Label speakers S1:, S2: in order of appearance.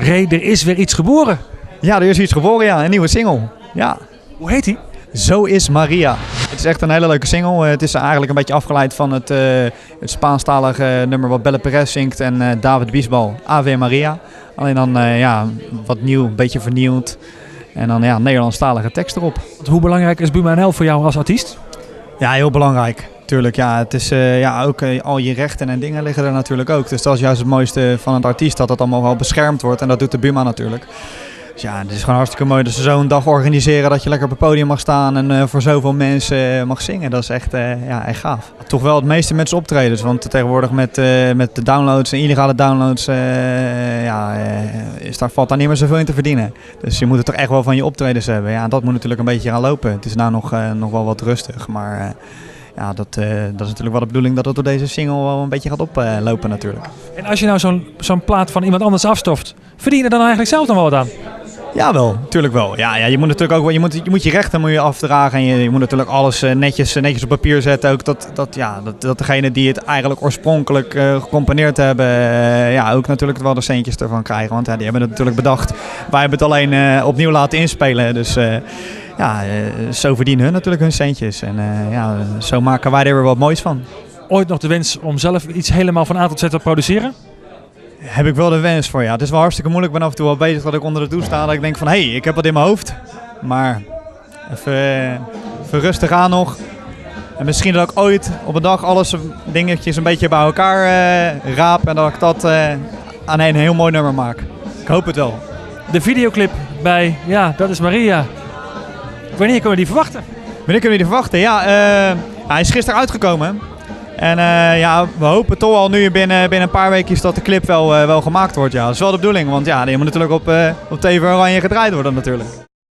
S1: Ray, er is weer iets geboren.
S2: Ja, er is iets geboren, ja. Een nieuwe single. Ja.
S1: Hoe heet die?
S2: Zo is Maria. Het is echt een hele leuke single. Het is eigenlijk een beetje afgeleid van het Spaanstalige nummer wat Belle Perez zingt en David Bisbal, Ave Maria. Alleen dan wat nieuw, een beetje vernieuwd. En dan Nederlandstalige tekst erop.
S1: Hoe belangrijk is Buma NL voor jou als artiest?
S2: Ja, heel belangrijk. Tuurlijk, ja. Het is ook al je rechten en dingen liggen er natuurlijk ook. Dus dat is juist het mooiste van het artiest, dat het allemaal wel beschermd wordt. En dat doet de Buma natuurlijk. Dus ja, het is gewoon hartstikke mooi dat ze zo'n dag organiseren dat je lekker op het podium mag staan en voor zoveel mensen mag zingen. Dat is echt gaaf. Toch wel het meeste met z'n optredens, want tegenwoordig met de downloads en illegale downloads valt daar niet meer zoveel in te verdienen. Dus je moet het toch echt wel van je optredens hebben. Ja, dat moet natuurlijk een beetje gaan lopen. Het is nou nog wel wat rustig, maar dat is natuurlijk wel de bedoeling dat het door deze single wel een beetje gaat oplopen natuurlijk.
S1: En als je nou zo'n plaat van iemand anders afstoft, verdien je er dan eigenlijk zelf dan wel wat aan?
S2: Ja, wel, natuurlijk wel. Ja, je moet natuurlijk ook wel, je moet je rechten moet je afdragen en je moet natuurlijk alles netjes op papier zetten. Ook dat degene die het eigenlijk oorspronkelijk gecomponeerd hebben, ook natuurlijk wel de centjes ervan krijgen. Want die hebben het natuurlijk bedacht. Wij hebben het alleen opnieuw laten inspelen. Dus zo verdienen hun natuurlijk hun centjes. En zo maken wij er weer wat moois van.
S1: Ooit nog de wens om zelf iets helemaal van A tot Z te produceren?
S2: Heb ik wel de wens voor, ja. Het is wel hartstikke moeilijk. Ik ben af en toe wel bezig dat ik onder de douche sta. Dat ik denk van, ik heb wat in mijn hoofd. Maar even rustig aan nog. En misschien dat ik ooit op een dag alles dingetjes een beetje bij elkaar raap. En dat ik dat aan een heel mooi nummer maak. Ik hoop het wel.
S1: De videoclip bij Dat is Maria. Wanneer kunnen we die verwachten?
S2: Wanneer kunnen we die verwachten? Ja, hij is gisteren uitgekomen. En we hopen toch al nu binnen een paar weken dat de clip wel gemaakt wordt. Ja. Dat is wel de bedoeling, want die moet natuurlijk op TV Oranje gedraaid worden natuurlijk.